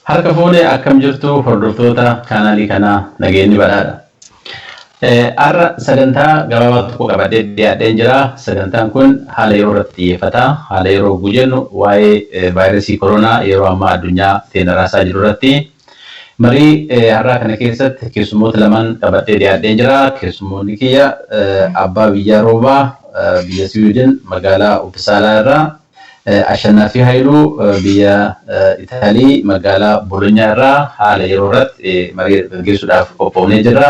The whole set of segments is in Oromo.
Harka fuudhee akkam jirtu hordoftoota kaanaalii kanaa nageenyi badhaadha. Har'a sagantaa gabaabaa tokko qabadhee dhiyaadheen jira. Sagantaan kun haala yeroo irratti xiyyeeffata. Haala yeroo guyyaa jennu waa'ee vaayirasii koronaa yeroo ammaa addunyaa teenaraasaa jiru irratti. Marii har'aa kana keessatti keessummoota lamaan qabadhee dhiyaadheen jira. Keessummoonni kiyya abbaa biyyaa roobaa biyya Siwiidin magaalaa Uppsaalaa irraa. Ashannaafi Haayiluu biyya Itaalii magaalaa Bolonyaa irraa haala yeroo irratti marii gaggeessuudhaaf qophoofnee jirra.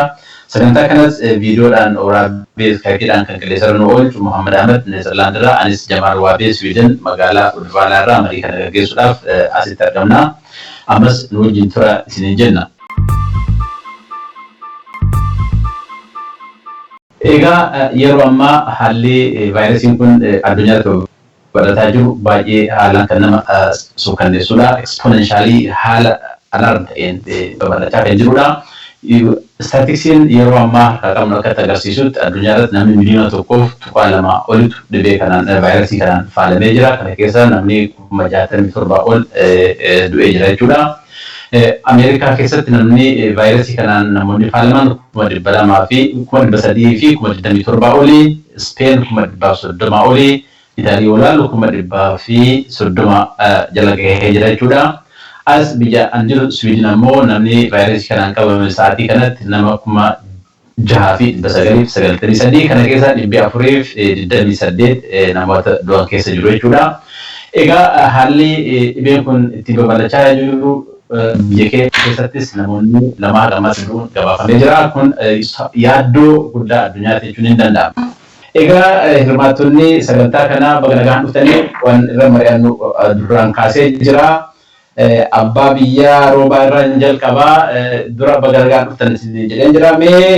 Sagantaa kanas viidiyoodhaan waraabee Skaayipiidhaan kan qilleensarra nu oolchu Muhammad Ahmed Neezerlaand irraa anis Jamaal Waabee Siwiidin magaalaa Udvaalaa irraa marii kana gaggeessuudhaaf asitti argamna. Ammas nu wajjin tura isiniin jenna. Egaa yeroo ammaa haalli vaayirasiin kun addunyaa barataa jiru baay'ee haalaan kan nama suukanneessudha. Exponentially haala alarm ta'een babal'achaa kan jirudha. Staatiksiin yeroo ammaa harkaa qabnu akka agarsiisutti addunyaa irratti namni miliyoona tokkoof tuqaa lama olitu dhibee kanaan vaayirasii kanaan faalamee jira. Kana keessa namni 67 ol du'ee jira jechuudha. Ameerikaa keessatti namni vaayirasii kanaan namoonni faalaman 200 fi 300 fi 27 olii, Speen 130 olii, Itaalii olaalu 130 jala gahee jira jechuudha. As biyya anjiru Siwiidin ammoo namni vaayirasii kanaan qabame sa'aatii kanatti nama 6,993 kana keessa 428 namoota du'an keessa jiru jechuudha. Egaa haalli dhibeen kun itti babal'achaa jiru biyya keessattis namoonni lama haqamas gabaafamee jira. Kun yaaddoo guddaa addunyaatti jechuun hin danda'amu. Egaa hirmaattonni sagantaa kanaa baga nagaan dhuftanii waan irra mari'annu duraan kaasee jira. Abbaa biyyaa roobaa irraa hin jalqabaa dura baga nagaan dhuftan jedheen jira. Mee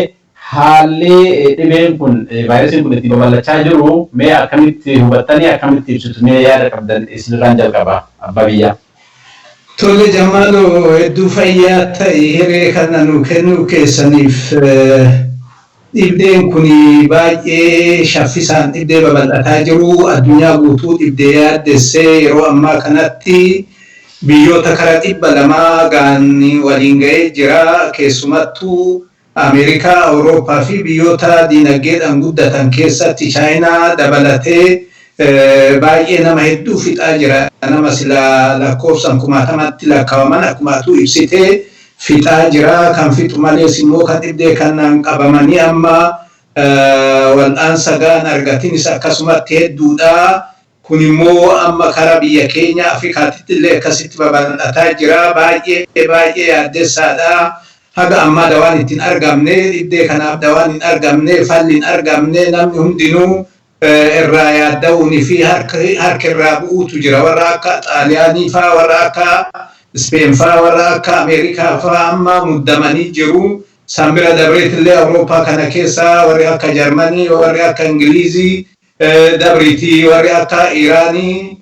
haalli dhibeen kun vaayirasiin kun itti babal'achaa jiru mee akkamitti hubattanii akkamitti ibsitu mee yaada qabdan isinirraan jalqabaa abbaa biyyaa. Tole Jamaaloo hedduu fayyaa ta'e hiree kana nu kennuu keessaniif dhibeen kun baay'ee shaffisaan dhibee babal'ataa jiru. Addunyaa guutuu dhibee yaaddessee yeroo ammaa kanatti biyyoota kara 200 ga'anii waliin ga'ee jira. Keessumattuu Ameerikaa, Awurooppaa fi biyyoota diinagdeedhaan guddatan keessatti Chaayinaa dabalatee baay'ee nama hedduu fixaa jira. Nama sila lakkoofsan 10,000tti lakkaa'aman akkuma atuu ibsitee fixaa jira. Kan fixu malees immoo kan dhibee kanaan qabamanii amma wal'aansa ga'an argatinis akkasumatti hedduudha. Kun immoo amma karaa biyya keenya Afrikaatti illee akkasitti babal'ataa jira. Baay'ee yaaddessaadha. Haga ammaa dawaan ittiin argamne dhibee kanaaf dawaan hin argamne falli hin argamne namni hundinuu irraa yaadda'uunii fi harka irraa bu'uutu jira. Warra akka Xaaliyaanii fa'aa, warra akka Speen fa'aa, warra akka Ameerikaa fa'aa amma muddamanii jiru. Sambira dabreetillee Awurooppaa kana keessa warri akka Jarmanii, warri akka Ingilizii dabriitii, warri akka Iraanii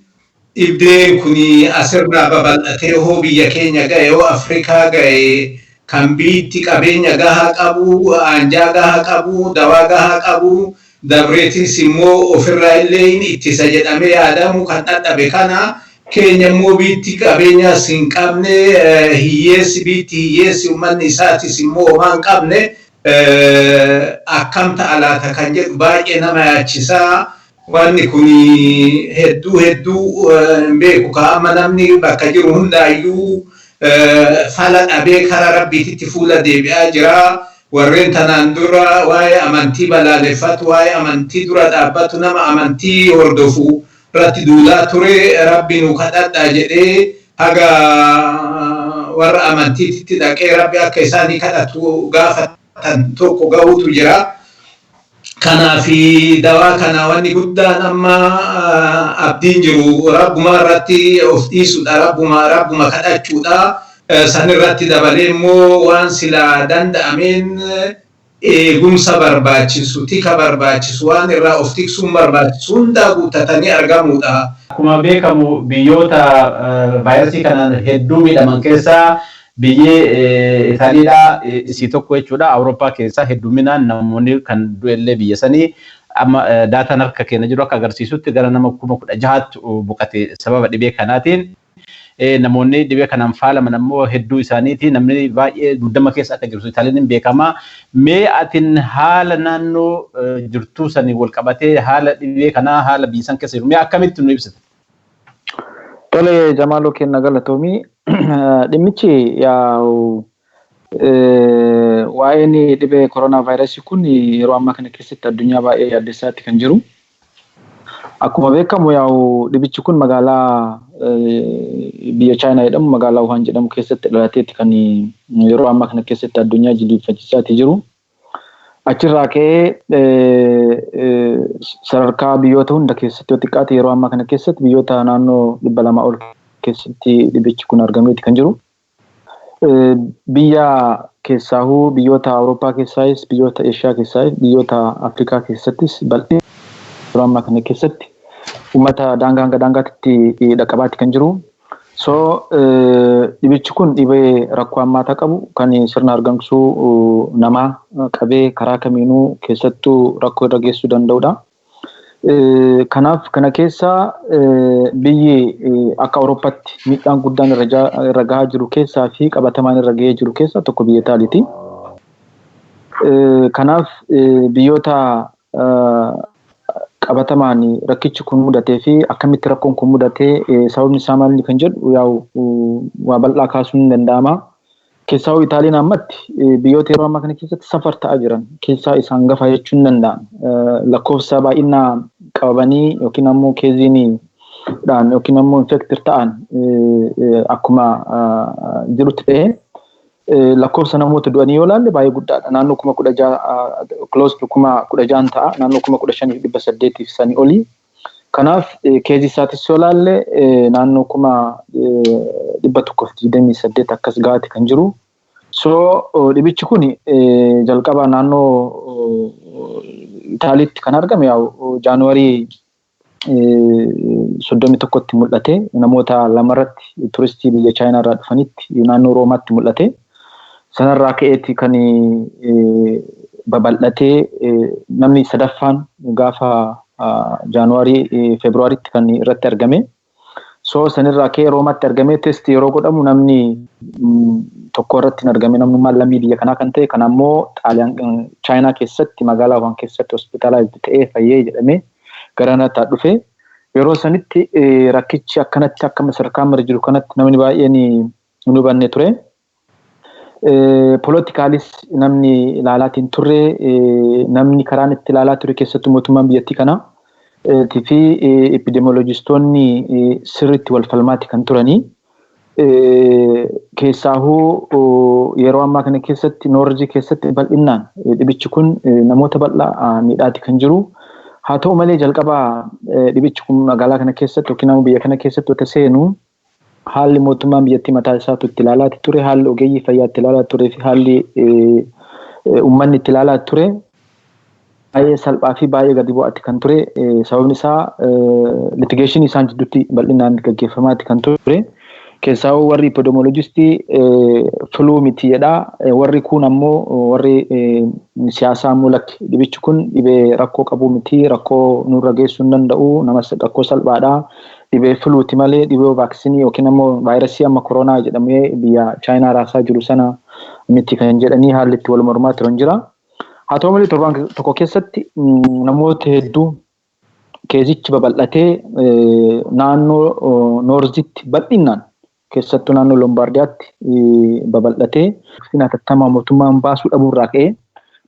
dhibeen kun asirraa babal'atee hoo biyya keenya ga'e hoo Afrikaa ga'e kan biitti qabeenya gahaa qabu, aanjaa gahaa qabu, dawaa gahaa qabu. Dabreetis immoo ofirraa illee ittisa jedhamee yaadamu kan dhadhabe kana keenya immoo biitti qabeenyaas hin qabne hiyyeessi biitti hiyyeessi uummanni isaatis immoo homaa hin qabne akkam ta'a laata kan jedhu baay'ee nama yaachisaa. Wanni kun hedduu hin beeku kaa'ama namni bakka jiru hundaayyuu fala dhabee karaa rabbiititti fuula deebi'aa jira. Warreen tanaan dura waa'ee amantii balaaleffatu, waa'ee amantii dura dhaabbatu, nama amantii hordofu irratti duulaa ture. Rabbi nu kadhadhaa jedhee haga warra amantiitti dhaqee rabbi akka isaanii kadhatu gaafatan tokko ga'uutu jira. Kanaafi dawaa kana wanni guddaan amma abdiin jiru rabbuma irratti of dhiisudha, rabbuma kadhachuudha. San irratti dabalee immoo waan sila danda'ameen eegumsa barbaachisu, tika barbaachisu, waan irraa of tiksuun barbaachisu hundaa guuttatanii argamudha. Akkuma beekamu biyyoota vaayirasii kanaan hedduu miidhaman keessaa biyyi Itaaliidhaa isii tokko jechuudha. Awurooppaa keessaa hedduminaan namoonni kan du'ellee biyya sanii amma daataan harka keenya jiru akka agarsiisutti gara nama 16,000 buqate sababa dhibee kanaatiin. namoonni dhibee kanaan faalaman ammoo hedduu isaaniiti namni baay'ee guddama keessa akka jirtu Itaaliin beekama. Mee atin haala naannoo jirtuu sanii wal qabatee haala dhibee kanaa haala biyyisan keessa jiru mee akkamitti nu ibsita? Tole Jamaaloo kenna galatoomii dhimmichi yaa'u waa'een dhibee koronaa vaayirasii kun yeroo ammaa kana keessatti addunyaa baay'ee yaaddessaatti kan jiru. Akkuma beekamu yaa'u dhibichi kun magaalaa biyya Chaayinaa jedhamu magaalaa Wuhan jedhamu keessatti dhalateetti kan yeroo ammaa kana keessatti addunyaa jilbifachiisaatti jiru. Achirraa ka'ee sadarkaa biyyoota hunda keessatti yoo xiqqaate yeroo ammaa kana keessatti biyyoota naannoo 200 ol keessatti dhibichi kun argameeti kan jiru. Biyya keessaahuu biyyoota Awurooppaa keessaayis biyyoota Eeshiyaa keessaayis biyyoota Afrikaa keessattis bal'ee yeroo ammaa kana keessatti uummata daangaa hanga daangaatti dhaqqabaatti kan jiru. So dhibichi kun dhibee rakkoo hammaataa qabu kan sirna argamsuu namaa qabee karaa kamiinuu keessattuu rakkoo irra geessuu danda'udha. Kanaaf kana keessa biyyi akka Awurooppaatti miidhaan guddaan irra gahaa jiru keessaa fi qabatamaan irra gahee jiru keessaa tokko biyya Itaaliiti. Kanaaf biyyoota qabatamaan rakkichi kun mudatee fi akkamitti rakkoon kun mudatee sababni isaa maali kan jedhu yaa'u waa bal'aa kaasuun ni danda'ama. Keessaa Itaaliin ammatti biyyoota yeroo ammaa kana keessatti safar ta'aa jiran keessaa isaan gafa jechuun danda'an lakkoofsa baay'inaa qabamanii yookiin ammoo keeziiniidhaan yookiin ammoo infektir ta'an akkuma jirutti ta'ee lakkoofsa namoota du'anii yoo ilaalle baay'ee guddaadha. Naannoo 16,000 close to 16,000 ta'a. Naannoo 15,800 sanii olii. Kanaaf keezii isaatis yoo ilaalle naannoo 128 akkas gahaati kan jiru. So dhibichi kun jalqaba naannoo Itaaliitti kan argame yaa'u Jaanuwarii 31tti mul'ate namoota lamarratti turistii biyya Chaayinaa irraa dhufanitti naannoo Roomaatti mul'ate. Sanarraa ka'eeti kan babal'atee namni sadaffaan gaafa Jaanuwaarii Feebruwaariitti kan irratti argame. So sanirraa ka'ee Roomatti argame testi yeroo godhamu namni tokko irratti hin argame namnummaan lammii biyya kanaa kan ta'e kan ammoo Chaayinaa keessatti magaalaa Wuhan keessatti hospitaalaayitii ta'ee fayyee jedhamee gara nataa dhufe. Yeroo sanitti rakkichi akkanatti akkama sadarkaa mara jiru kanatti namni baay'een hin hubanne ture. Politikaalis namni ilaalaatiin turre namni karaan itti ilaalaa ture keessattuu mootummaan biyyattii kanaa fi epidemiolojistoonni sirriitti wal falmaati kan turanii. Keessaahuu yeroo ammaa kana keessatti noorjii keessatti bal'inaan dhibichi kun namoota bal'aa miidhaati kan jiru. Haa ta'u malee jalqabaa dhibichi kun magaalaa kana keessatti yookiin ammoo biyya kana keessatti wata seenu haalli mootummaan biyyattii mataa isaatu itti ilaalaa ture, haalli ogeeyyii fayyaa itti ilaalaa ture fi haalli uummanni itti ilaalaa ture baay'ee salphaa fi baay'ee gadi bu'aatti kan ture. Sababni isaa litigeeshinii isaan jidduutti bal'inaan gaggeeffamaatti kan ture. Keessaa warri epidemiolojistii filuu miti jedha. Warri kun ammoo warri siyaasaa ammoo lakki dhibichi kun dhibee rakkoo qabu miti, rakkoo nurra geessuu hin danda'u, namas rakkoo salphaadha. Dhibee filuuti malee dhibee vaaksiinii yookiin ammoo vaayirasii amma koronaa jedhamee biyya Chaayinaa raasaa jiru sana miti kan jedhanii haalli itti wal mormaa turan jira. Haa ta'u malee torbaan tokko keessatti namoota hedduu keezichi babal'atee naannoo noorzitti bal'inaan keessattuu naannoo Lombaardiyaatti babal'atee hatattamaa mootummaan baasuu dhabuurraa ka'ee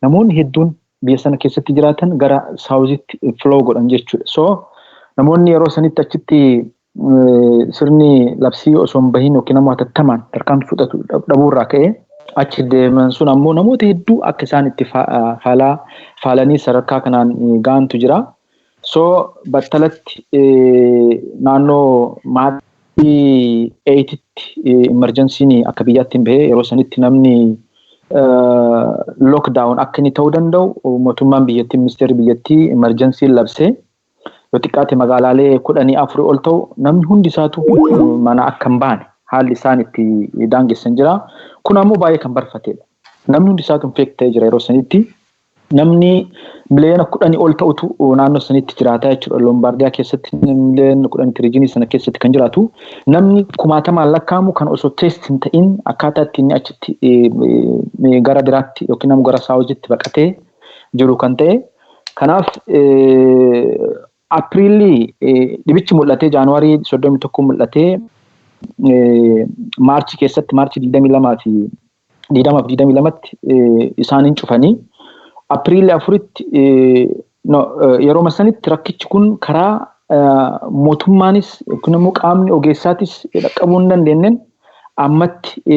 namoonni hedduun biyya sana keessatti jiraatan gara saawuzitti filoo godhan jechuudha. So namoonni yeroo sanitti achitti sirni labsii osoo hin bahin yookiin ammoo hatattamaan tarkaanfii fudhatu dhabuurraa ka'ee achi deeman sun ammoo namoota hedduu akka isaan itti faalanii sadarkaa kanaan gahantu jira. So battalatti naannoo maatii 8tti emergensiin akka biyyaatti hin bahee yeroo sanitti namni lockdown akka inni ta'uu danda'u mootummaan biyyattii ministeerri biyyattii emergensiin labsee yoo xiqqaate magaalaalee 14 ol ta'u namni hundi isaatu mana akka hin baane haalli isaan itti daangessan jira. Kun ammoo baay'ee kan barfateedha. Namni hundi isaatu infeekt ta'ee jira yeroo sanitti. namni miliyoona 10 ol ta'utu naannoo sanitti jiraata jechuudha. Lombaardiyaa keessatti miliyoona 10 riijinii sana keessatti kan jiraatu. Namni 1000 lakkaa'amu kan osoo teest hin ta'in akkaataa ittiin achitti gara biraatti yookiin gara saawujitti baqatee jiru kan ta'e. Kanaaf Apiriilii dhibichi mul'atee Jaanuwaarii 31 mul'atee Maarchi keessatti Maarchi 22 fi 22tti isaaniin cufanii. Apiriilii 4tti yeroo masanitti rakkichi kun karaa mootummaanis yookiin immoo qaamni ogeessaatis dhaqqabuu hin dandeenyeen ammatti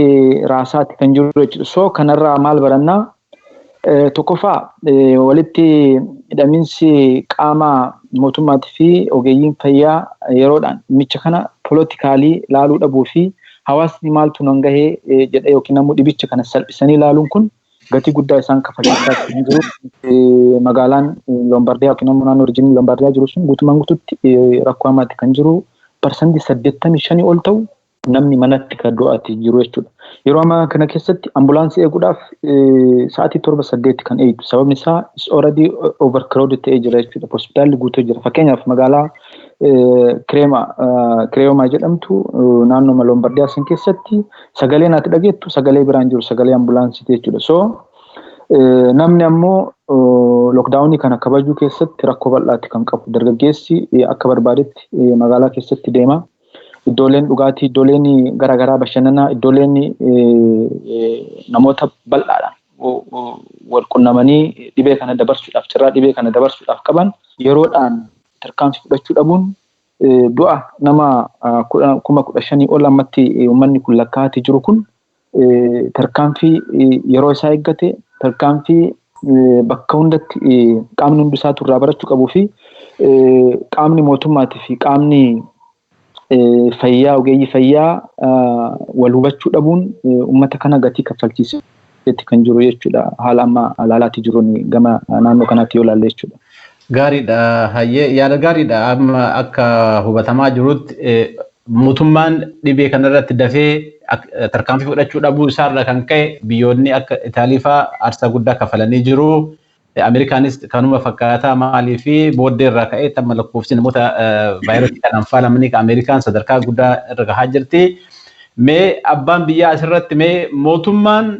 raasaatti kan jiru jechuudha. So kanarraa maal barannaa? Tokkoffaa walitti hidhamiinsi qaama mootummaatii fi ogeeyyiin fayyaa yeroodhaan dhimmicha kana poolitikaalii laaluu dhabuu fi hawaasni maaltu nan gahee jedha yookiin immoo dhibicha kana salphisanii laaluun kun gatii guddaa isaan kafalchiisaa kan jiru. Magaalaan Lombaardiyaa yookiin immoo naannoo riijinii Lombaardiyaa jiru sun guutumaan guututti rakkoo hamaatti kan jiru. Parsantii 85 ol ta'u namni manatti kan du'aati jiru jechuudha. Yeroo ammaa kana keessatti ambulaansii eeguudhaaf sa'aatii 7-8 kan eegdu. Sababni isaa is already overcrowded ta'ee jira jechuudha. Hospitaalli guutee jira. Fakkeenyaaf magaalaa Kireeyomaa jedhamtu naannoo Lombaardiyaa san keessatti sagalee naati dhageettu sagalee biraan jiru sagalee ambulaansii jechuudha. So namni ammoo lookdaawunii kana kabajuu keessatti rakkoo bal'aatti kan qabu. Dargaggeessi akka barbaadetti magaalaa keessatti deema. Iddooleen dhugaatii, iddooleen garaagaraa bashannanaa, iddooleen namoota bal'aadhaan wal qunnamanii dhibee kana dabarsuudhaaf, carraa dhibee kana dabarsuudhaaf qaban yeroodhaan tarkaanfii fudhachuu dhabuun du'a nama 15,000 ol ammatti uummanni kun lakkaa'atii jiru kun tarkaanfii yeroo isaa eeggate, tarkaanfii bakka hundatti qaamni hundi isaatu irraa barachuu qabuu fi qaamni mootummaatii fi qaamni fayyaa ogeeyyii fayyaa wal hubachuu dhabuun uummata kana gatii kaffalchiisetti kan jiru jechuudha. Haala amma ilaalaatii jiruun gama naannoo kanaatti yoo ilaalle jechuudha. Gaariidha. Hayyee yaada gaariidha. Amma akka hubatamaa jirutti mootummaan dhibee kanarratti dafee tarkaanfii fudhachuu dhabuu isaarra kan ka'e biyyoonni akka Itaalii fa'aa aarsaa guddaa kafalanii jiru. Ameerikaanis kanuma fakkaataa maalii fi booddee irraa ka'ee tamma lakkoofsi namoota vaayirasii kanaan faalamanii Ameerikaan sadarkaa guddaa irra gahaa jirti. Mee abbaan biyyaa asirratti mee mootummaan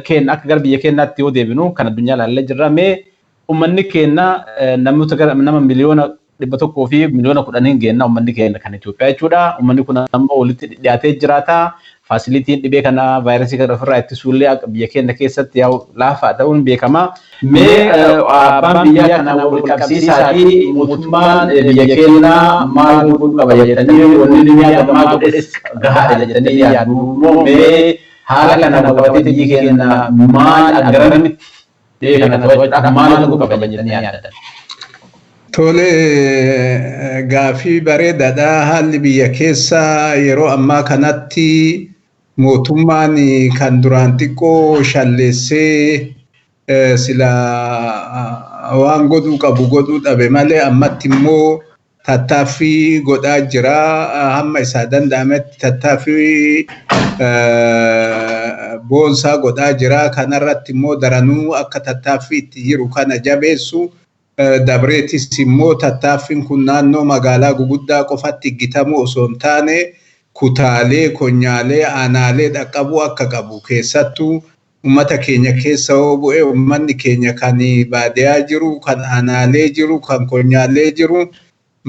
keenya akka gara biyya keenyaatti yoo deebinu kan addunyaa ilaallee jirra. Mee uummanni keenya nama miliyoona 100 fi miliyoona 10 geenna uummanni keenya kan Itoophiyaa jechuudha. Uummanni kun ammoo walitti dhiyaatee jiraata. Faasilitiin dhibee kana vaayirasii kana ofirraa ittisuullee biyya keenya keessatti yaa'u laafaa ta'uun beekama. Mee abbaan biyyaa kana wal qabsiisaa fi mootummaan biyya keenya maal godhuu qaba jedhanii wanni biyya gammaa godhes gahaadha jedhanii yaadu. Mee haala kana qabatee biyyi keenya maal aggaramitti dhibee kana to'achuudhaaf maal godhuu qaba jedhanii yaaddan? Tole gaafii bareedaadha. Haalli biyya keessaa yeroo ammaa kanatti mootummaan kan duraan xiqqoo shalleessee sila waan godhuu qabu godhuu dhabe malee ammatti immoo tattaaffii godhaa jira. Hamma isaa danda'ametti tattaaffii boonsaa godhaa jira. Kanarratti immoo daranuu akka tattaaffii itti jiru kana jabeessu. Dabreetis immoo tattaaffiin kun naannoo magaalaa guguddaa qofatti gitamu osoo hin taane kutaalee, konyaalee, aanaalee dhaqqabuu akka qabu. Keessattuu uummata keenya keessa yoo bu'e uummanni keenya kan baadiyyaa jiru, kan aanaalee jiru, kan konyaalee jiru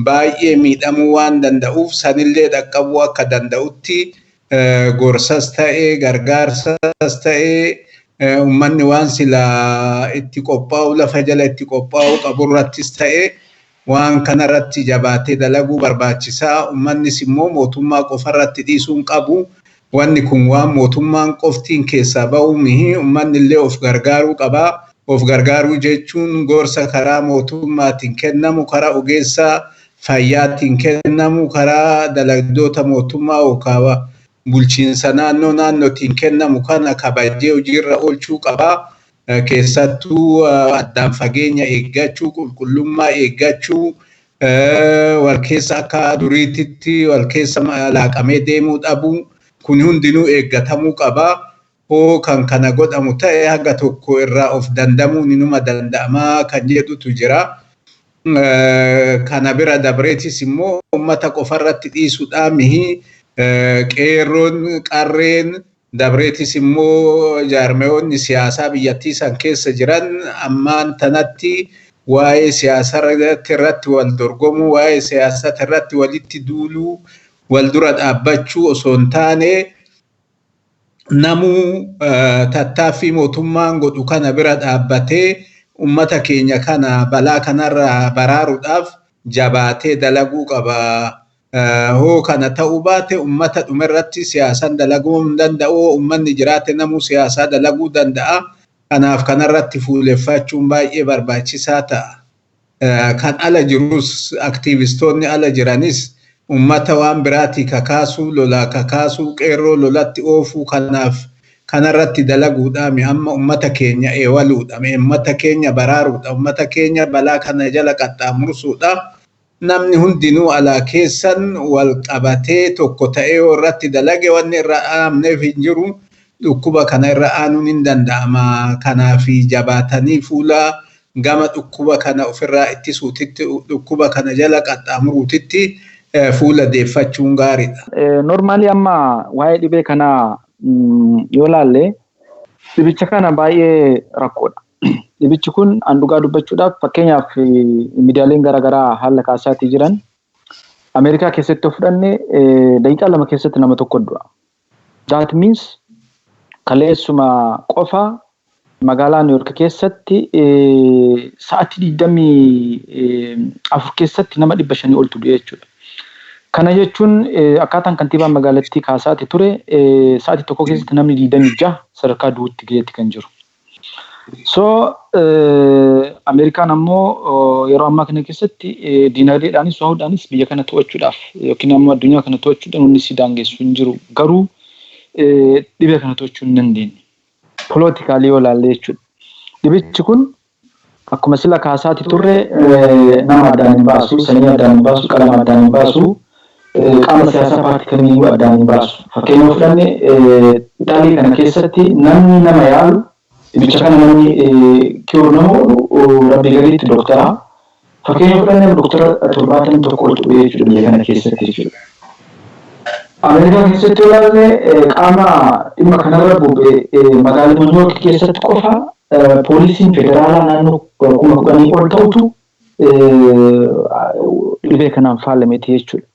baay'ee miidhamuu waan danda'uuf sanillee dhaqqabuu akka danda'utti gorsas ta'ee gargaarsas ta'ee uummanni waan sila itti qophaa'u lafa jala itti qophaa'u qaburrattis ta'ee waan kanarratti jabaatee dalaguu barbaachisaa. Uummannis immoo mootummaa qofarratti dhiisuun qabu. Wanni kun waan mootummaan qoftiin keessaa ba'u mihi. Uummanni illee of gargaaruu qaba. Of gargaaruu jechuun gorsa karaa mootummaatiin kennamu, karaa ogeessaa fayyaatiin kennamu, karaa dalagdoota mootummaa yookaan bulchiinsa naannootiin kennamu kana kabajee hojiirra oolchuu qaba. Keessattuu addaan fageenya eeggachuu, qulqullummaa eeggachuu, wal keessa akka duriititti wal keessa laaqamee deemuu dhabu kun hundinuu eeggatamuu qaba. kan kana godhamu ta'e haga tokko irraa of dandamuun inuma danda'amaa kan jedhutu jira. Kana bira dabreetis immoo uummata qofarratti dhiisuudhaan mihi qeerroon qarreen dabreetis immoo jaarmeewonni siyaasaa biyyattii san keessa jiran ammaan tanatti waa'ee siyaasaa irratti wal dorgomuu, waa'ee siyaasaa irratti walitti duuluu, wal dura dhaabbachuu osoo hin taane namuu tattaaffii mootummaan godhu kana bira dhaabbatee ummata keenya kana balaa kanarraa baraaruudhaaf jabaatee dalaguu qaba. Hoo kana ta'uu baate ummata dhumarratti siyaasan dalaguu hin danda'u, ummanni jiraate namuu siyaasaa dalaguu danda'a. Kanaaf kanarratti fuuleffachuun baay'ee barbaachisaa ta'a. Kan ala jirus aktiivistoonni ala jiranis ummata waan biraatii kakaasuu, lolaa kakaasuu, qeerroo lolatti oofuu kanaaf kanarratti dalaguudhaan amma ummata keenya eewaluudha, ummata keenya baraaruudha, ummata keenya balaa kana jala qaxxaamursuudha. Namni hundinuu alaa keessan wal qabatee tokko ta'ee irratti dalage wanni irra aamneef hin jiru. Dhukkuba kana irra aanuun hin danda'ama. Kanaaf jabaatanii fuula gama dhukkuba kana ufirraa ittisuutitti, dhukkuba kana jala qaxxaamuruutitti fuula deeffachuun gaariidha. Normaalii amma waa'ee dhibee kanaa yoo laalle dhibicha kana baay'ee rakkoodha. Dhibichi kun an dhugaa dubbachuudhaaf fakkeenyaaf miidiyaaleen garaagaraa haala kaasaatii jiran Ameerikaa keessatti of fudhanne daqiiqaa 2 keessatti nama tokko du'a. That means kaleessuma qofa magaalaa New York keessatti sa'aatii 24 keessatti nama 500 oltu du'e jechuudha. Kana jechuun akkaataan kantiibaan magaalattii kaasaati ture sa'aatii tokko keessatti namni 26 sadarkaa du'uutti gaheetti kan jiru. So Ameerikaan ammoo yeroo ammaa kana keessatti diinagdeedhaanis waa'uudhaanis biyya kana to'achuudhaaf yookiin ammoo addunyaa kana to'achuudhaan wanni si daangessu hin jiru. Garuu dhibee kana to'achuu hin dandeenye. Polootikaalii yoo laalle jechuudha. Dhibichi kun akkuma sila kaasaati turre nama addaan hin baasu, sanyii addaan hin baasu, qalama addaan hin baasu, qaama siyaasaa paartii kamiyyuu addaan hin baasu. Fakkeenyaaf fudhanne Itaalii kana keessatti namni nama yaalu dhibicha kana namni kiiru nama rabbi gadiitti doktara. Fakkeenyaaf fudhanne doktara 71 oltu jechuudha biyya kana keessatti jechuudha. Ameerikaa keessatti yoo laalle qaama dhimma kanarra bobba'e magaalaa New York keessatti qofa poolisiin federaalaa naannoo 10,000 ol ta'utu dhibee kanaan faalameeti jechuudha.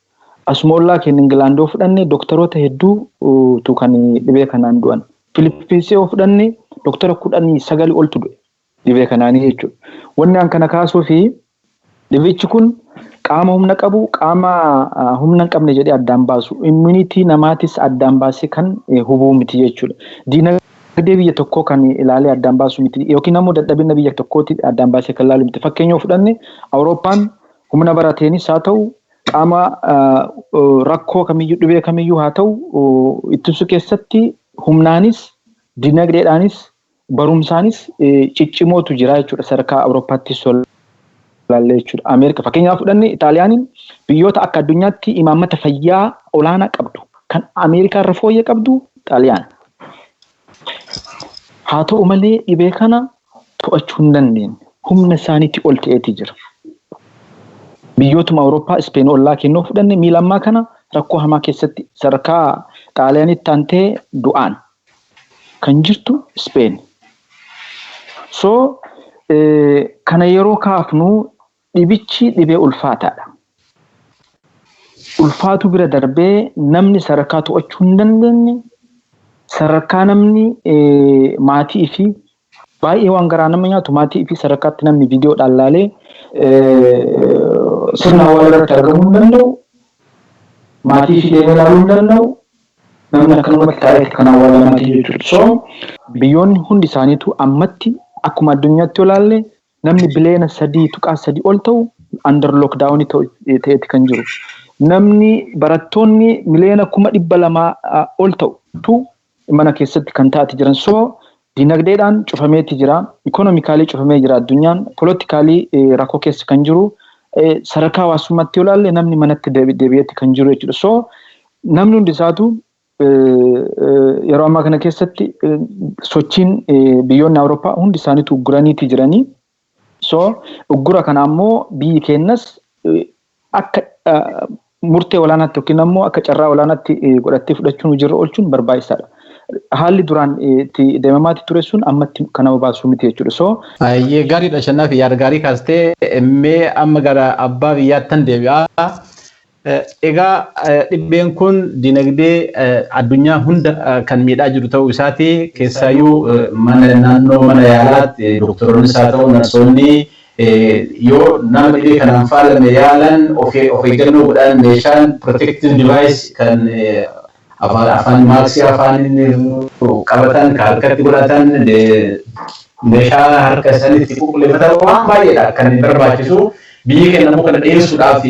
Asuma ollaa keenya Ingilaand yoo fudhanne doktoroota hedduutu kan dhibee kanaan du'an. Filiippiinsii yoo fudhanne doktara 19 oltu du'e dhibee kanaanii jechuudha. Wanni an kana kaasuu fi dhibichi kun qaama humna qabu, qaama humna hin qabne jedhee addaan baasu. Immunitii namaatis addaan baasee kan hubuu miti jechuudha. Diinagdee biyya tokkoo kan ilaalee addaan baasu miti yookiin ammoo dadhabina biyya tokkooti addaan baasee kan ilaalu miti. Fakkeenyaaf fudhanne Awurooppaan humna barateenis haa ta'u, qaama rakkoo kamiyyuu dhibee kamiyyuu haa ta'u ittisuu keessatti humnaanis, diinagdeedhaanis, barumsaanis ciccimootu jira jechuudha sadarkaa Awurooppaattis laalle jechuudha. Ameerika fakkeenyaaf fudhanne Itaaliyaaniin biyyoota akka addunyaatti imaammata fayyaa olaanaa qabdu. Kan Ameerikaa irra fooyyee qabdu Itaaliyaan. Haa ta'u malee dhibee kana to'achuu hin dandeenye. Humna isaaniitti ol ta'eeti jira. Biyyootuma Awurooppaa Ispeen ollaa kennuu fudhanne miilammaa kana rakkoo hamaa keessatti sadarkaa Xaaliyaanitti aantee du'aan kan jirtu Ispeen. So kana yeroo kaafnu dhibichi dhibee ulfaataadha. Ulfaatu bira darbee namni sadarkaa to'achuu hin dandeenye sadarkaa namni maatii fi baay'ee waan garaa nama nyaatu maatii fi sadarkaatti namni viidiyoodhaan laalee sirna awwaalaa argamuu hin danda'u. Maatii fi deemee ilaaluu hin danda'u. Namni akkanumatti taa'ee kan awwaalamaati jechuudha. So biyyoonni hundi isaaniitu ammatti akkuma addunyaatti yoo laalle namni biliyoona 3.3 ol ta'u under lockdown ta'eeti kan jiru. Namni barattoonni miliyoona 200,000 ol ta'u mana keessatti kan taa'ati jiran. So dinagdeedhaan cufameeti jira, ikonomikaalii cufamee jira addunyaan, polootikaalii rakkoo keessa kan jiru, sadarkaa hawaasummaatti yoo laalle namni manatti deebi'eeti kan jiru jechuudha. So namni hundi isaatu yeroo ammaa kana keessatti sochiin biyyoonni Awurooppaa hundi isaaniitu ugguraniiti jiranii. So uggura kana ammoo biyyi keenyas akka murtee olaanaatti yookiin ammoo akka carraa olaanaatti godhattee fudhachuun jirra oolchuun barbaachisaadha. Haalli duraan itti deemamaatti ture sun ammatti kan nama baasu miti jechuudha. So Ayyee gaariidha shannaa fi yaada gaarii kaastee mee amma gara abbaa biyyaattan deebi'aa. Egaa dhibbeen kun dinagdee addunyaa hunda kan miidhaa jiru ta'uu isaati. Keessaayyuu naannoo mana yaalaatti doktoroonnis haa ta'u narsoonni yoo nama dhibee kanaan faalame yaalan of eeggannoo godhan meeshaan protective device kan afaan maaksii afaan qabatan kan harkatti godhatan meeshaa harka isaaniitti qulqulleeffatan waan baay'eedha kan barbaachisu. Biyyi keenya immoo kana dhiyeessuudhaaf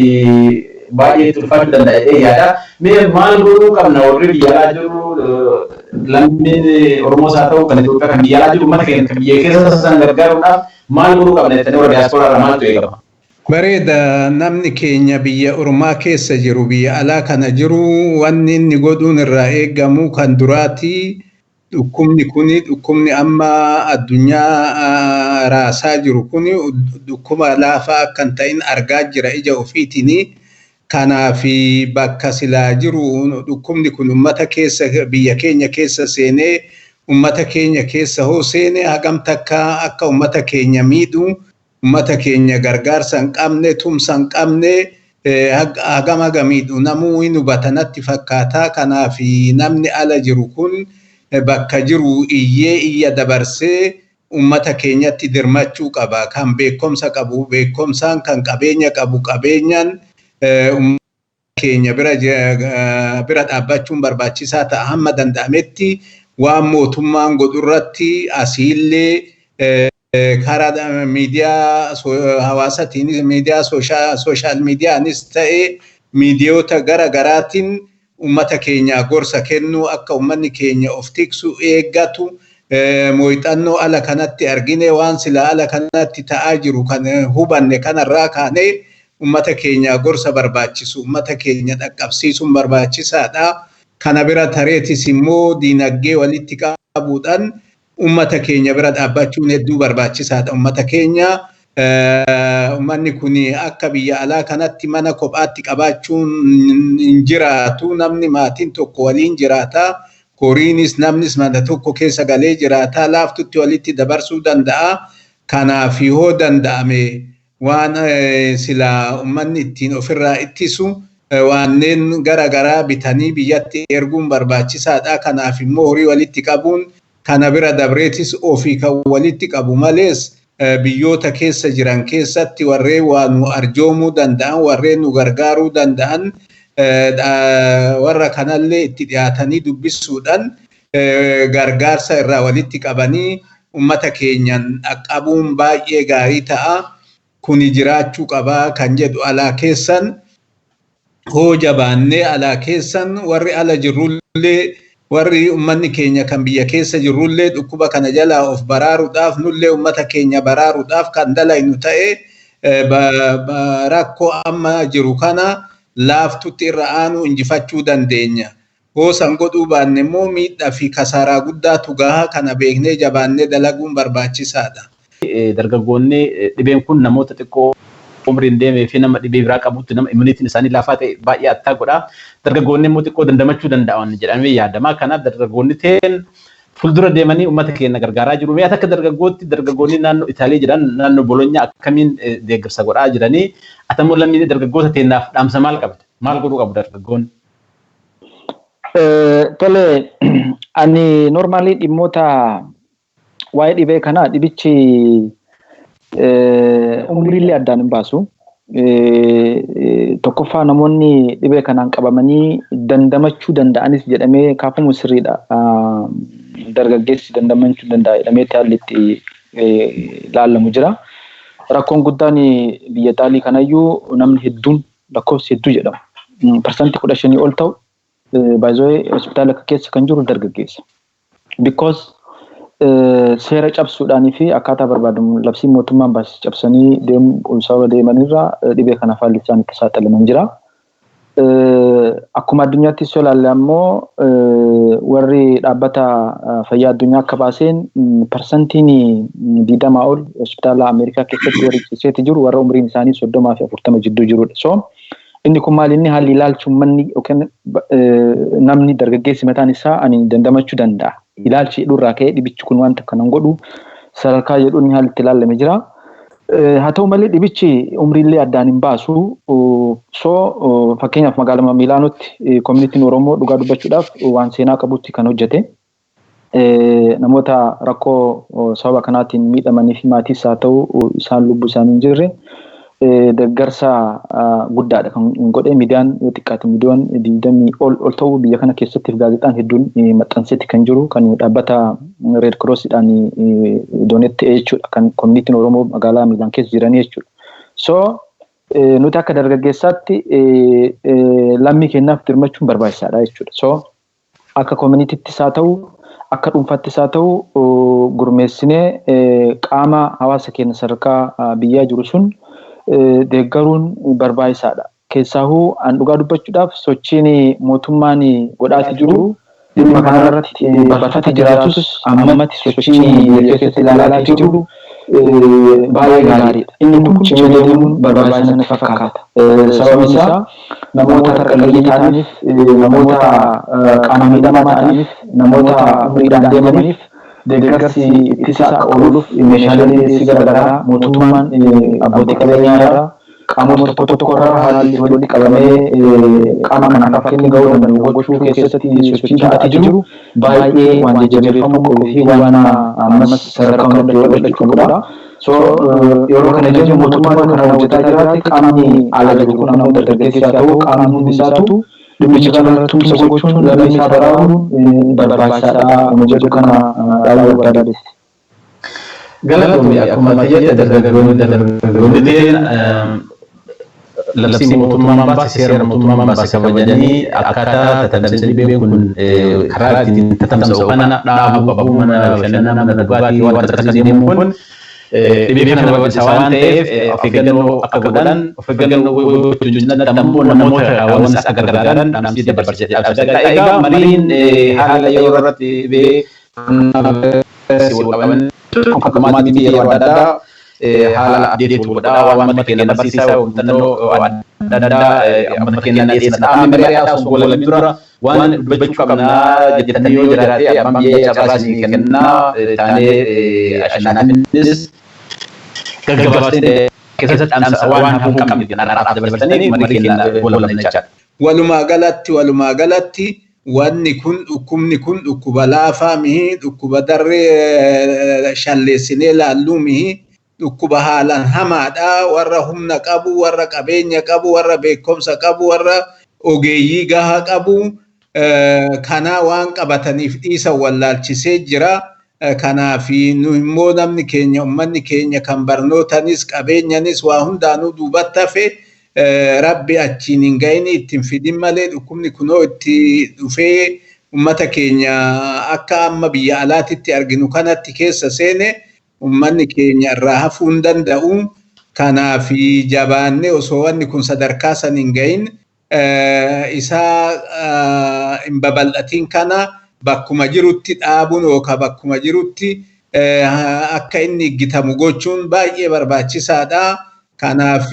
baay'ee tulfaachuu danda'a yaada. Mee maal godhuu qabna warri biyya alaa jiru lammiin Oromoos haa ta'u kan Itoophiyaa kan biyya alaa jiru uummata keenya kan biyya keessa isaan gargaaruudhaaf maal godhuu qabna jettanii warra diyaaspooraa irraa maaltu eegama? Bareeda namni keenya biyya Oromaa keessa jiru biyya alaa kana jiru wanni inni godhuun irraa eegamu kan duraati. Dhukkubni amma addunyaa raasaa jiru kuni dhukkuba laafaa akka hin ta'in argaa jira ija ofiitiin. Kanaaf bakka silaa jiru dhukkubni kun uummata keessa biyya keenya keessa seenee uummata keenya keessa hoo seenee hagam takka akka uummata keenya miidhu uummata keenya gargaarsa hin qabne tumsa hin qabne hagam miidhu namuu hin hubatanatti fakkaata. Kanaaf namni ala jiru kun bakka jiru iyya dabarsee uummata keenyatti dirmachuu qaba. Kan beekumsa qabu beekumsaan, kan qabeenya qabu qabeenyaan keenya bira dhaabbachuun barbaachisaa ta'a. Hamma danda'ametti waan mootummaan godhurratti asiillee karaa miidiyaa hawaasaatiin miidiyaa sooshaal miidiyaanis ta'e miidiyoota gara garaatiin uummata keenya gorsa kennu akka uummanni keenya of tiksu eeggatu mooxannoo ala kanatti argine waan sila ala kanatti ta'aa jiru kan hubanne kanarraa kaanee ummata keenya gorsa barbaachisu ummata keenya dhaqqabsiisuun barbaachisaadha. Kana bira tareetis immoo diinagdee walitti qabuudhaan ummata keenya bira dhaabbachuun hedduu barbaachisaadha. Ummata keenya ummanni kun akka biyya alaa kanatti mana kophaatti qabaachuun hin jiraatu. Namni maatiin tokko waliin jiraata. Koriinis namnis mana tokko keessa galee jiraata. Laaftutti walitti dabarsuu danda'a. Kanaaf yoo danda'ame waan sila ummanni ittiin ofirraa ittisu waanneen gara garaa bitanii biyyatti erguun barbaachisaadha. Kanaaf immoo horii walitti qabuun kana bira dabreetis ofii kan walitti qabu malees biyyoota keessa jiran keessatti warreen waan nu arjoomuu danda'an warreen nu gargaaruu danda'an warra kanallee itti dhiyaatanii dubbisuudhaan gargaarsa irraa walitti qabanii ummata keenyan dhaqqabuun baay'ee gaarii ta'a. Kuni jiraachuu qabaa kan jedhu alaa keessan hoo jabaannee alaa keessan warri ala jirrullee warri ummanni keenya kan biyya keessa jirrullee dhukkuba kana jalaa of baraaruudhaaf nullee ummata keenya baraaruudhaaf kan dalaynu ta'e rakkoo amma jiru kana laaftutti irra aanu injifachuu dandeenya. Hoo san godhuu baanne immoo miidhaa fi kasaaraa guddaatu gahaa kana beeknee jabaannee dalaguun barbaachisaadha. Dargaggoonni dhibeen kun namoota xiqqoo umriin deemee fi nama dhibee biraa qabutti nama immunitiin isaanii laafaa ta'e baay'ee attaa godha. Dargaggoonni immoo xiqqoo dandamachuu danda'an jedhamee yaadama. Kanaaf dargaggoonni ta'een fuuldura deemanii uummata keenya gargaaraa jiru. Mee akka dargaggoonni naannoo Itaalii jiran naannoo Bologna akkamiin deeggarsa godhaa jiranii atammoo lammiilee dargaggoota teennaaf dhaamsa maal qabda? Maal godhuu qabu dargaggoonni? Tole ani normaalii dhimmoota waa'ee dhibee kana dhibichi umriillee addaan hin baasu. Tokkoffaa namoonni dhibee kanaan qabamanii dandamachuu danda'anis jedhamee kaafamu sirriidha. Dargaggeessi dandamachuu danda'a jedhamee haalli itti ilaalamu jira. Rakkoon guddaan biyya Itaalii kanayyuu namni hedduun lakkoofsi hedduu jedhama. Parsantii 15 ol ta'u baay'ee hospitaala keessa kan jiru dargaggeessa. Because seera cabsuudhaanii fi akkaataa barbaadamu labsii mootummaan baasii cabsanii sababa deemanirraa dhibee kanaaf haalli isaan itti saaxilaman jira. akkuma addunyaatti ilaalle ammoo warri dhaabbata fayyaa addunyaa akka baaseen parsantiin 20 ol hospitaala Ameerikaa keessatti warri ciiseeti jiru warra umriin isaanii 30 fi 40 jidduu jirudha. So inni kun maal inni haalli ilaalchu manni yookaan namni dargaggeessi mataan isaa ani dandamachuu danda'a. Ilaalchi dhurraa ka'ee dhibichi kun wanta kanan godhu sadarkaa jedhuun haalli itti ilaalame jira. Haa ta'u malee dhibichi umriillee addaan hin baasu. So fakkeenyaaf magaalaa Miilaanotti koominitiin Oromoo dhugaa dubbachuudhaaf waan seenaa qabutti kan hojjete. Namoota rakkoo sababa kanaatiin miidhamanii fi maatiis haa ta'u isaan lubbuu isaanii hin jirre deeggarsa guddaadha kan godhe. Miidiyaan yoo xiqqaate miiliyoona 20 ol ta'u biyya kana keessatti gaazexaan hedduun maxxanseetti kan jiru kan dhaabbata Red Crossdhaan doonetti jechuudha kan koominitiin Oromoo magaalaa Miilaan keessa jiranii jechuudha. So nuti akka dargaggeessaatti lammii keenyaaf dirmachuun barbaachisaadha jechuudha. So akka koominiitiittis haa ta'u akka dhuunfaattis haa ta'u gurmeessinee qaama hawaasa keenya sadarkaa biyyaa jiru sun deeggaruun barbaachisaadha. Keessaahuu an dhugaa dubbachuudhaaf sochiin mootummaan godhaati jiru dhimma kanarratti barfatee jiraatus ammatti sochiin biyya keessatti ilaalaa jiru baay'ee gaariidha. Inni kun cimee deemuun barbaachisaa natti fakkaata. Sababni isaa namoota harka-qalleeyyii ta'aniif, namoota qaama miidhamaa ta'aniif, namoota umriidhaan deemaniif deeggarsi ittisaa akka ooluuf meeshaalee dhiyeessii garaagaraa mootummaan abbootii qabeenyaa irraa qaamota tokko irraa haalli walitti qabamee qaama kanaaf akka inni ga'uu danda'u gochuu keessatti sochii ta'aa jiru baay'ee waan jajjabeeffamuu qabuu fi waan ammas sadarkaa hunda godhachuu qabudha. So yeroo kana jennu mootummaan kana hojjetaa jiraate qaamni ala jiru kun ammoo dargaggeessi haa ta'u qaamni hundi isaatu dhimmicha kana tumsa gochuun lammii isaa baraaruun barbaachisaadha. Uma jedhu kana dhaaluu barbaadetti. Galatoomii akkuma tajaajila dargaggoonni labsii mootummaan baase seera mootummaan baase kabajanii akkaataa tajaajilli kun karaa ittiin tamsa'u kana dhaabuu qabu mana bashannanaa mana dhugaatii waan akkasii deemu kun dhibee kana barbaachisaa waan ta'eef of eeggannoo akka godhan of eeggannoo gochuun ammoo namoota hawaasa akka gargaaran dhaamsii dabarsaa. Egaa mariin haala yeroo irratti dhibee wal qaban akkasumas yeroo adda addaa haala abdeetu godhaa waan mata keenya barsiisaa hubannoo adda addaa mata keenya dhiyeessan dhaabni marii haasawaa gola dura waan dubbachuu qabnaa jettanii yoo jiraate abbaan biyya cabaasanii kennaa taanee ashanaafis gaggabaastee keessatti dhaamsa waan hafuu hin qabne kanaaf dabarsanii marii keenya gola jechaadha. Walumaa galatti wanni kun dhukkubni kun dhukkuba laafaa mihi dhukkuba darree shalleessinee laalluu mihi dhukkuba haalaan hamaadha. Warra humna qabu, warra qabeenya qabu, warra beekumsa qabu, warra ogeeyyii gahaa qabu kana waan qabataniif dhiisa wallaalchisee jira. Kanaaf nu immoo namni keenya ummanni keenya kan barnootanis qabeenyanis waa hundaanuu duubatti hafe rabbi achiin hin ga'in ittiin fidin malee dhukkubni kunoo itti dhufee ummata keenya akka amma biyya alaatitti arginu kanatti keessa seene ummanni keenya irraa hafuu hin danda'u. Kanaaf jabaannee osoo wanni kun sadarkaa san hin ga'in isaa hin babal'atiin kana bakkuma jirutti dhaabuun yookaan bakkuma jirutti akka inni eeggatamu gochuun baay'ee barbaachisaadha. Kanaaf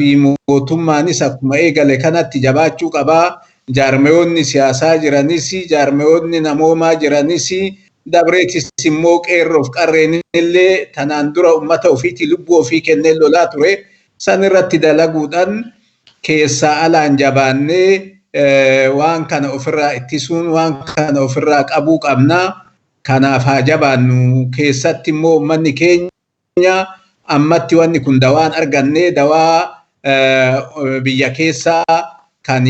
mootummaanis akkuma eegale kanatti jabaachuu qabaa. Jaarmeewwanni siyaasaa jiranis, jaarmeewwanni namoomaa jiranis, dabreetis immoo qeerroof qarreen illee tanaan dura ummata ofiitii lubbuu ofii kennee lolaa ture. San irratti dalaguudhaan keessaa alaan jabaannee waan kana ofirraa ittisuun waan kana ofirraa qabuu qabna. Kanaaf haa jabaannu. Keessatti immoo uummanni keenya ammatti wanni kun dawaan arganne dawaa biyya keessaa kan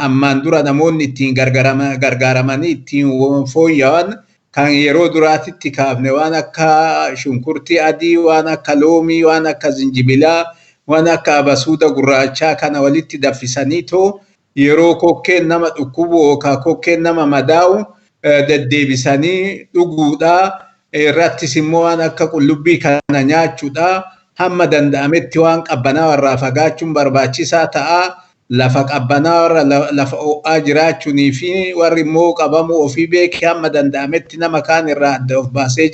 ammaan dura namoonni ittiin gargaaramanii ittiin fooyya'an kan yeroo duraatitti kaafne waan akka shunkurtii adii, waan akka loomii, waan akka zinjibilaa, waan akka abasuuda gurraachaa kana walitti daffisanii too yeroo kokkeen nama dhukkubu yookaan kokkeen nama madaa'u deddeebisanii dhuguudha. Irrattis immoo waan akka qullubbii kana nyaachuudha. Hamma danda'ametti waan qabbanaa warraa fagaachuun barbaachisaa ta'a. lafa qabbanaa warra lafa ho'aa jiraachuunii fi warri immoo qabamuu ofii beekee hamma danda'ametti nama kaan irraa adda of baasee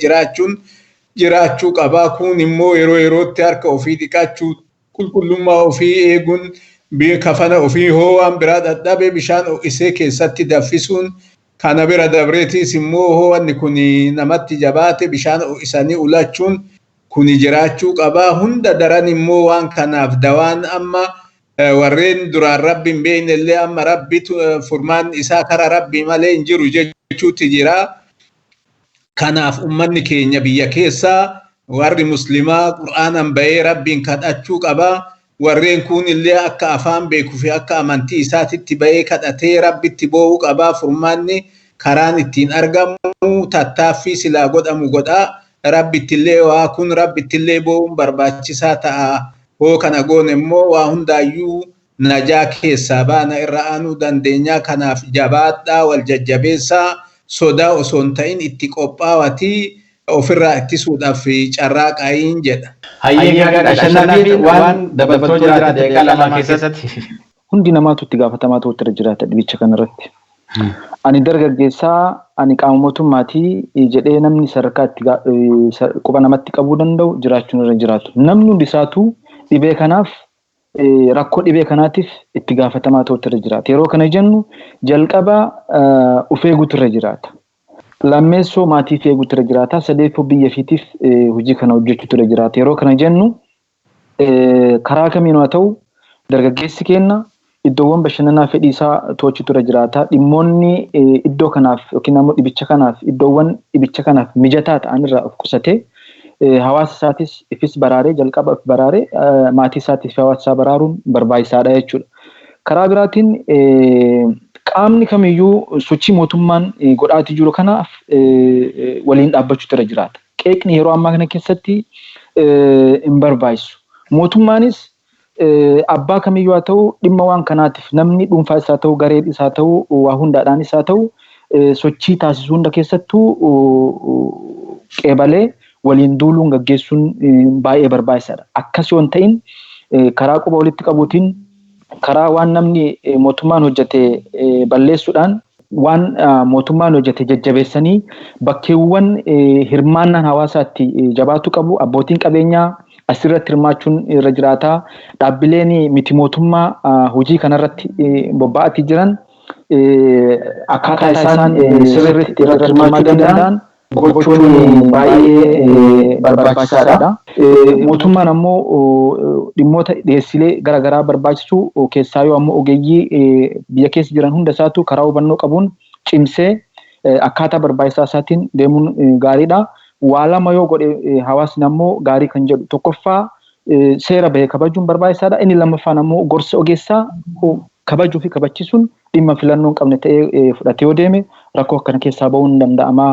jiraachuu qabaa. Kun immoo yeroo yerootti harka ofii dhiqachuu, qulqullummaa ofii eeguun, kafana ofii ho'aan biraa dadhabee bishaan ho'isee keessatti danfisuun, kana bira dabreetiis immoo ho'anni kun namatti jabaate bishaan ho'isanii ulachuun kun jiraachuu qabaa. Hunda daran immoo waan kanaaf dawaan amma warreen duraan rabbi hin beekne illee amma rabbitu furmaan isaa karaa rabbii malee hin jiru jechuutti jira. Kanaaf ummanni keenya biyya keessaa warri muslimaa qur'aanan bahee rabbiin kadhachuu qabaa. Warreen kun illee akka afaan beekuu fi akka amantii isaatitti bahee kadhatee rabbitti boo'uu qabaa. Furmaanni karaan ittiin argamu tattaaffii silaa godhamu godhaa. Rabbitti illee waa kun rabbitti illee boo'uun barbaachisaa ta'a. Hoo kana goone immoo waa hundaayyuu najaa keessaa baana irra aanuu dandeenya. Kanaaf jabaadhaa, wal jajjabeessaa, sodaa osoo hin ta'in itti qophaa'atii ofirraa ittisuudhaaf carraaqaayin jedha. Hayyeegaa ashannaafi waan dabaltoo jiraata deeqaa lama keessatti. Hundi namaatu itti gaafatamaa ta'utti jiraata dhibicha kanarratti. Ani dargaggeessaa, ani qaama mootummaatii jedhee namni sadarkaa itti quba namatti qabuu danda'u jiraachuun irra jiraatu. Namni hundi isaatu dhibee kanaaf rakkoo dhibee kanaatiif itti gaafatamaa ta'utti irra jiraata. Yeroo kana jennu jalqaba of eeguutu irra jiraata. Lammeessoo maatii eeguutu irra jiraata. Sadeeffoo biyya fiitiif hojii kana hojjechuutu irra jiraata. Yeroo kana jennu karaa kamiin haa ta'u dargaggeessi keenya iddoowwan bashannanaa fedhii isaa to'achuutu irra jiraata. Dhimmoonni iddoo kanaaf yookiin immoo dhibicha kanaaf iddoowwan dhibicha kanaaf mijataa ta'an irraa of qusatee hawaasa isaatis ifis baraaree jalqaba of baraaree maatii isaatis fi hawaasa isaa baraaruun barbaachisaadha jechuudha. Karaa biraatiin qaamni kamiyyuu sochii mootummaan godhaatii jiru kanaaf waliin dhaabbachuutu irra jiraata. Qeeqni yeroo ammaa kana keessatti hin barbaachisu. Mootummaanis abbaa kamiyyuu haa ta'u dhimma waan kanaatiif namni dhuunfaa isaa ta'u gareen isaa ta'u waa hundaadhaan isaa ta'u sochii taasisuu hunda keessattuu qeebalee waliin duuluun gaggeessuun baay'ee barbaachisaadha. Akkas yoo hin ta'in karaa quba walitti qabuutiin karaa waan namni mootummaan hojjete balleessuudhaan waan mootummaan hojjete jajjabeessanii bakkeewwan hirmaannaan hawaasaatti jabaatu qabu. Abbootiin qabeenyaa asirratti hirmaachuun irra jiraata. Dhaabbileen miti mootummaa hojii kanarratti bobba'atii jiran akkaataa isaan sirriitti irratti hirmaachuu danda'an gochuun baay'ee barbaachisaadha. Mootummaan ammoo dhimmoota dhiyeessilee garaagaraa barbaachisu keessaa yoo ammoo ogeeyyii biyya keessa jiran hunda isaatu karaa hubannoo qabuun cimsee akkaataa barbaachisaa isaatiin deemuun gaariidha. Waa lama yoo godhe hawaasni ammoo gaarii kan jedhu tokkoffaa seera bahee kabajuun barbaachisaadha. Inni lammaffaan ammoo gorsa ogeessaa kabajuu fi kabachiisuun dhimma filannoo hin qabne ta'ee fudhatee yoo deeme rakkoo akkana keessaa bahuun danda'ama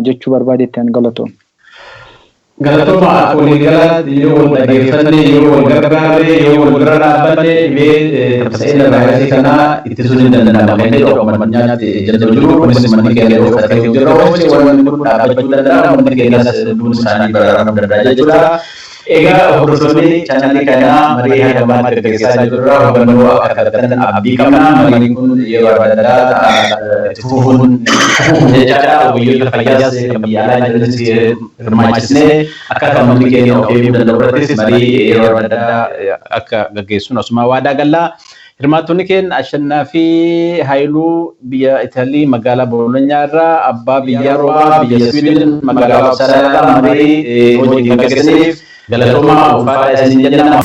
jechuu barbaadeetti an galatoon. Galatooma waliigala yoo wal dhaggeeffanne yoo wal gargaarre yoo wal bira dhaabbanne dhibee tamsa'ina vaayirasii kanaa ittisuun hin danda'ama. Kan jedhu addunyaatti jalqabu jiru kunis manni keenya uffatee jira. Wanni kun dhaabbachuu danda'a. Manni keenyas duun isaanii baraaramuu danda'a jechuudha. Egaa hordoftoonni chaanalii kanaa marii hangamaatti gaggeessaa jirra. Hubannoo akka argatan abdii qabna. Mariin kun yeroo adda addaa itti fufuun jechaadha. Biyyoota fayyaas biyya alaa jiranis hirmaachisnee akka manni keenya of eeguu danda'u irrattis marii yeroo adda addaa akka gaggeessuun asuma waadaa gallaa. Hirmaattonni keenya Ashannaa fi Haayiluu biyya Italii magaalaa Boolonyaa irraa, abbaa biyya Roobaa biyya Swiidin magaalaa Uppsalaa irraa marii hojii gaggeessaniif galatooma ulfaadha isin jenna.